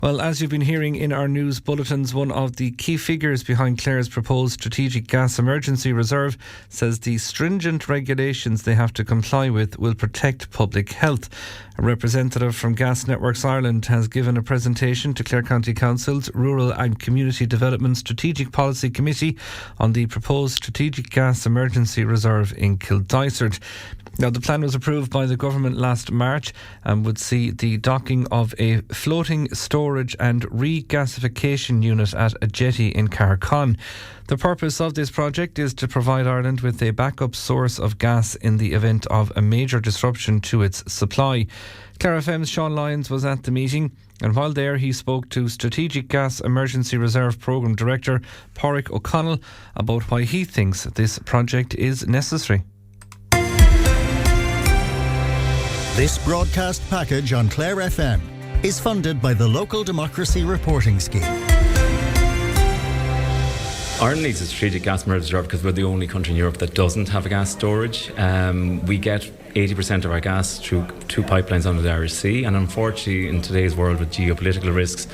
Well, as you've been hearing in our news bulletins, one of the key figures behind Clare's proposed strategic gas emergency reserve says the stringent regulations they have to comply with will protect public health. A representative from Gas Networks Ireland has given a presentation to Clare County Council's Rural and Community Development Strategic Policy Committee on the proposed strategic gas emergency reserve in Kildysart. Now, the plan was approved by the government last March and would see the docking of a floating storage and regasification unit at a jetty in Cahiracon. The purpose of this project is to provide Ireland with a backup source of gas in the event of a major disruption to its supply. Clare FM's Seán Lyons was at the meeting, and while there he spoke to Strategic Gas Emergency Reserve Programme Director Padraic O'Connell about why he thinks this project is necessary. This broadcast package on Clare FM is funded by the Local Democracy Reporting Scheme. Ireland needs a strategic gas emergency reserve because we're the only country in Europe that doesn't have a gas storage. We get 80% of our gas through two pipelines under the Irish Sea, and unfortunately in today's world with geopolitical risks,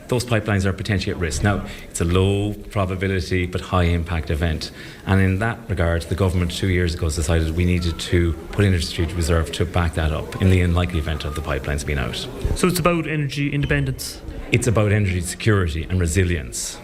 those pipelines are potentially at risk. Now, it's a low probability but high impact event, and in that regard the government 2 years ago decided we needed to put in a strategic reserve to back that up in the unlikely event of the pipelines being out. So it's about energy independence? It's about energy security and resilience.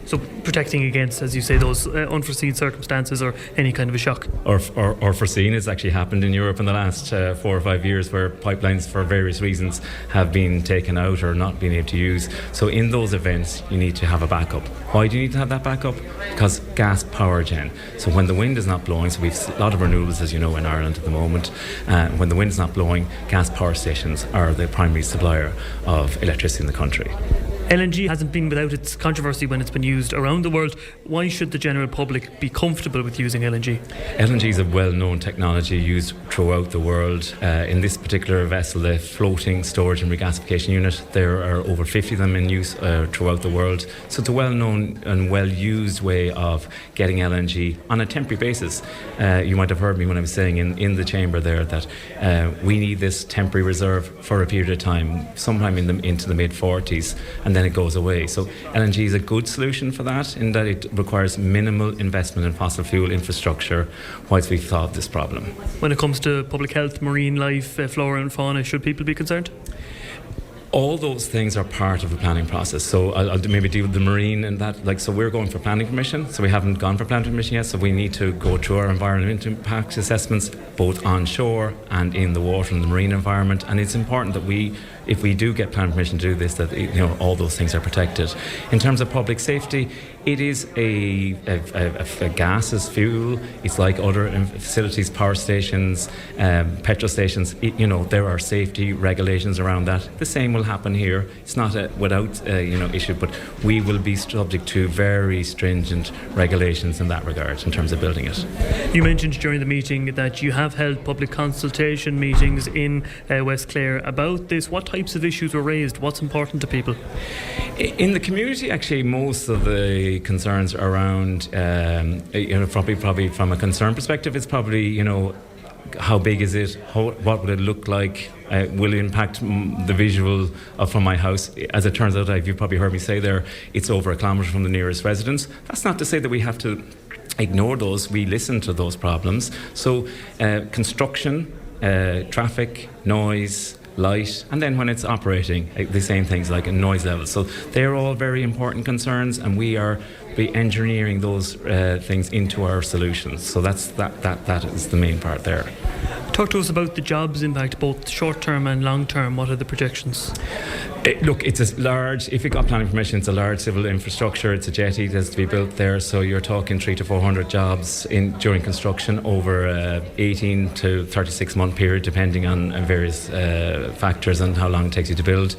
So protecting against, as you say, those unforeseen circumstances or any kind of a shock. Or foreseen. It's actually happened in Europe in the last 4 or 5 years where pipelines for various reasons have been taken out or not been able to use. So in those events you need to have a backup. Why do you need to have that backup? Because gas power gen. So when the wind is not blowing, so we've a lot of renewables as you know in Ireland at the moment, when the wind is not blowing, gas power stations are the primary supplier of electricity in the country. LNG hasn't been without its controversy when it's been used around the world. Why should the general public be comfortable with using LNG? LNG is a well-known technology used throughout the world. In this particular vessel, the floating storage and regasification unit, there are over 50 of them in use throughout the world. So it's a well-known and well-used way of getting LNG on a temporary basis. You might have heard me when I was saying in the chamber there that we need this temporary reserve for a period of time, sometime into the mid-40s, and then it goes away. So LNG is a good solution for that in that it requires minimal investment in fossil fuel infrastructure whilst we've solved this problem. When it comes to public health, marine life, flora and fauna, should people be concerned? All those things are part of the planning process. So I'll maybe deal with the marine and that. So we're going for planning permission. So we haven't gone for planning permission yet. So we need to go through our environmental impact assessments, both on shore and in the water and the marine environment. And it's important that if we do get planning permission to do this, that all those things are protected. In terms of public safety, it is a gaseous fuel. It's like other facilities, power stations, petrol stations. There are safety regulations around that. The same will happen here. It's not without issue, but we will be subject to very stringent regulations in that regard in terms of building it. You mentioned during the meeting that you have held public consultation meetings in West Clare about this. What types of issues were raised? What's important to people? In the community, actually, most of the concerns around, probably from a concern perspective, it's probably, how big is it? What would it look like? Will it impact the visual from my house? As it turns out, you've probably heard me say there, it's over a kilometre from the nearest residence. That's not to say that we have to ignore those. We listen to those problems. So construction, traffic, noise, light, and then when it's operating, the same things like noise levels. So they're all very important concerns, and we are engineering those things into our solutions. So that is the main part there. Talk to us about the jobs impact, both short term and long term. What are the projections? Look, it's a large, if you got planning permission, it's a large civil infrastructure. It's a jetty that's to be built there, so you're talking 300 to 400 jobs during construction over a 18 to 36 month period, depending on various factors and how long it takes you to build.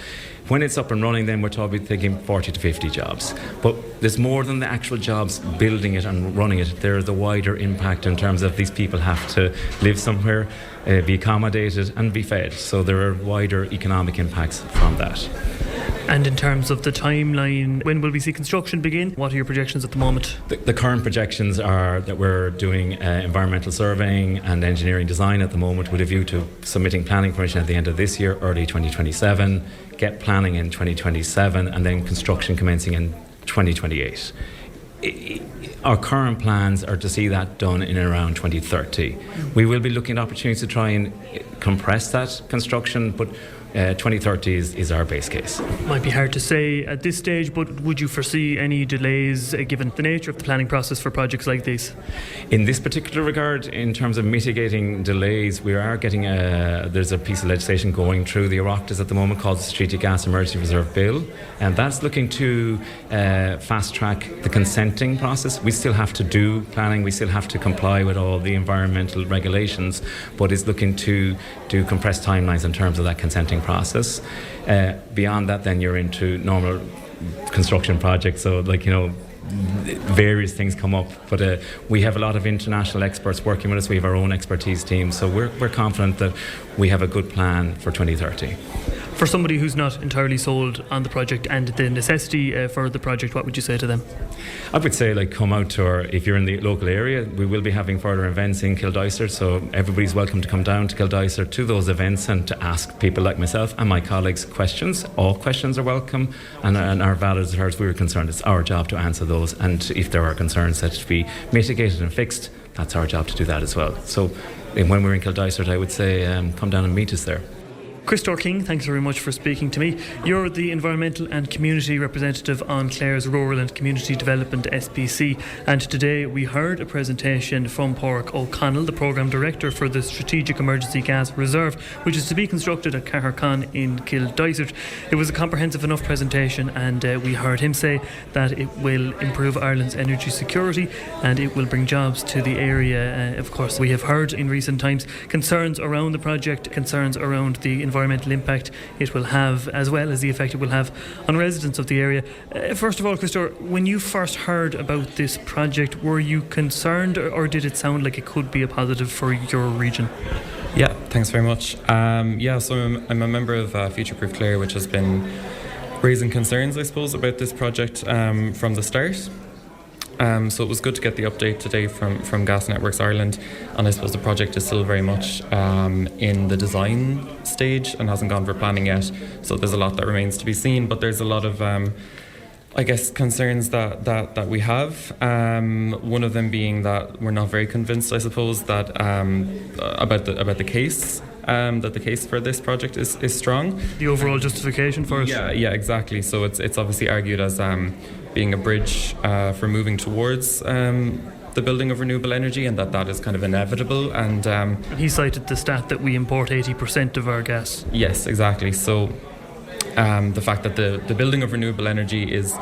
When it's up and running, then we're thinking 40 to 50 jobs. But there's more than the actual jobs building it and running it. There's the wider impact in terms of these people have to live somewhere, be accommodated and be fed. So there are wider economic impacts from that. And in terms of the timeline, when will we see construction begin? What are your projections at the moment? The current projections are that we're doing environmental surveying and engineering design at the moment with a view to submitting planning permission at the end of this year, early 2027, get planning in 2027, and then construction commencing in 2028. Our current plans are to see that done in around 2030. We will be looking at opportunities to try and compress that construction, but 2030 is our base case. Might be hard to say at this stage, but would you foresee any delays given the nature of the planning process for projects like these? In this particular regard, in terms of mitigating delays, we are getting there's a piece of legislation going through the Oireachtas at the moment called the Strategic Gas Emergency Reserve Bill, and that's looking to fast track the consenting process. We still have to do planning, we still have to comply with all the environmental regulations, but it's looking to do compressed timelines in terms of that consenting process. Beyond that, then you're into normal construction projects, so various things come up, but we have a lot of international experts working with us. We have our own expertise team, so we're confident that we have a good plan for 2030. For somebody who's not entirely sold on the project and the necessity for the project, what would you say to them? I would say come out to if you're in the local area, we will be having further events in Kildysart, so everybody's welcome to come down to Kildysart to those events and to ask people like myself and my colleagues questions. All questions are welcome and are valid as far as we're concerned. It's our job to answer those, and if there are concerns that to be mitigated and fixed, that's our job to do that as well. So when we're in Kildysart, I would say come down and meet us there. Christopher King, thanks very much for speaking to me. You're the Environmental and Community Representative on Clare's Rural and Community Development SPC, and today we heard a presentation from Padraic O'Connell, the Programme Director for the Strategic Emergency Gas Reserve, which is to be constructed at Cahiracon in Kildysart. It was a comprehensive enough presentation, and we heard him say that it will improve Ireland's energy security and it will bring jobs to the area. Of course, we have heard in recent times concerns around the project, concerns around the environmental impact it will have, as well as the effect it will have on residents of the area. First of all, Christopher, when you first heard about this project, were you concerned, or did it sound like it could be a positive for your region? Yeah, thanks very much. So I'm a member of Future Proof Clare, which has been raising concerns, I suppose, about this project from the start. So it was good to get the update today from Gas Networks Ireland, and I suppose the project is still very much in the design stage and hasn't gone for planning yet, so there's a lot that remains to be seen, but there's a lot of concerns that we have. One of them being that we're not very convinced, I suppose, that about the case. That the case for this project is strong. The overall justification for it? Yeah, exactly. So it's obviously argued as being a bridge for moving towards the building of renewable energy, and that is kind of inevitable. And he cited the stat that we import 80% of our gas. Yes, exactly. So the fact that the building of renewable energy is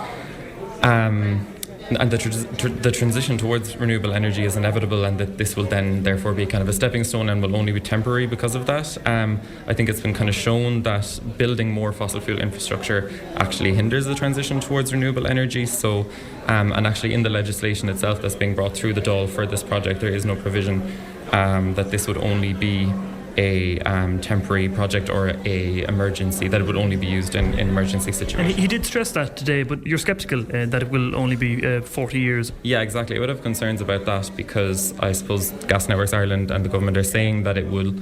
and the transition towards renewable energy is inevitable, and that this will then therefore be kind of a stepping stone and will only be temporary because of that. I think it's been kind of shown that building more fossil fuel infrastructure actually hinders the transition towards renewable energy. So, and actually in the legislation itself that's being brought through the Dáil for this project, there is no provision that this would only be a temporary project or a emergency, that it would only be used in emergency situations. And he did stress that today, but you're sceptical that it will only be 40 years. Yeah, exactly. I would have concerns about that, because I suppose Gas Networks Ireland and the government are saying that it will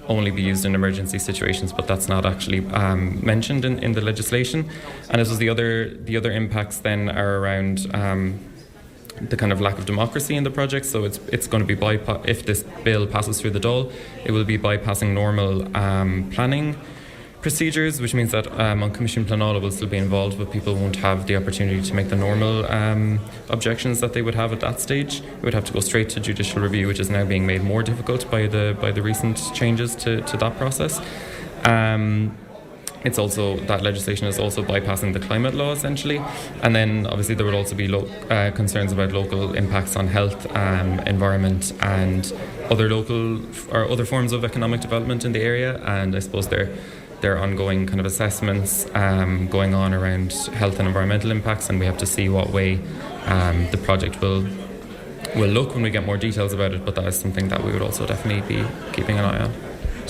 only be used in emergency situations, but that's not actually mentioned in the legislation. And I suppose the other impacts then are around the kind of lack of democracy in the project. So it's going to be if this bill passes through the Dáil, it will be bypassing normal planning procedures, which means that on Commission Pleanála will still be involved, but people won't have the opportunity to make the normal objections that they would have at that stage. It would have to go straight to judicial review, which is now being made more difficult by the recent changes to that process. It's also, that legislation is also bypassing the climate law essentially, and then obviously there would also be concerns about local impacts on health, environment, and other forms of economic development in the area. And I suppose there are ongoing kind of assessments going on around health and environmental impacts, and we have to see what way the project will look when we get more details about it. But that is something that we would also definitely be keeping an eye on.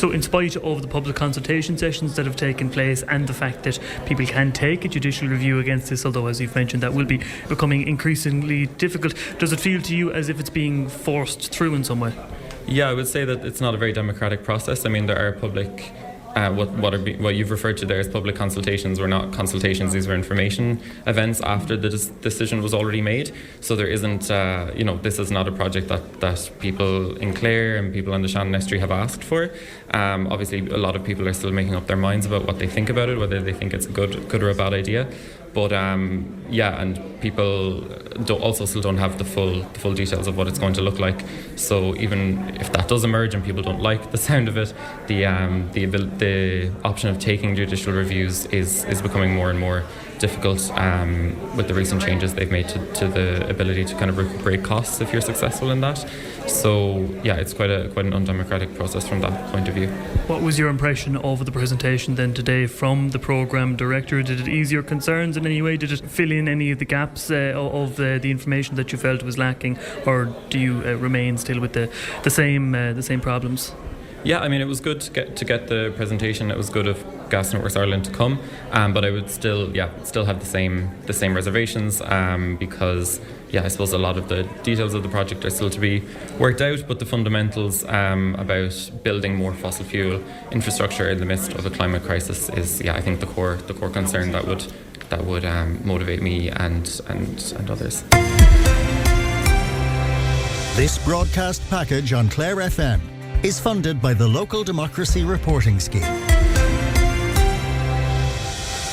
So in spite of the public consultation sessions that have taken place and the fact that people can take a judicial review against this, although as you've mentioned that will be becoming increasingly difficult, does it feel to you as if it's being forced through in some way? Yeah, I would say that it's not a very democratic process. I mean, there are public what you've referred to there as public consultations were not consultations. These were information events after the decision was already made. So there isn't, this is not a project that people in Clare and people on the Shannon Estuary have asked for. Obviously, a lot of people are still making up their minds about what they think about it, whether they think it's a good or a bad idea. But and people still don't have the full details of what it's going to look like. So even if that does emerge and people don't like the sound of it, the option of taking judicial reviews is becoming more and more difficult with the recent changes they've made to the ability to kind of recuperate costs if you're successful in that. So yeah, it's quite an undemocratic process from that point of view. What was your impression of the presentation then today from the programme director? Did it ease your concerns in any way? Did it fill in any of the gaps of the information that you felt was lacking, or do you remain still with the same problems? Yeah, I mean, it was good to get the presentation. It was good of Gas Networks Ireland to come, but I would still have the same reservations because I suppose a lot of the details of the project are still to be worked out, but the fundamentals about building more fossil fuel infrastructure in the midst of a climate crisis is I think the core concern that would motivate me and others. This broadcast package on Clare FM is funded by the Local Democracy Reporting Scheme.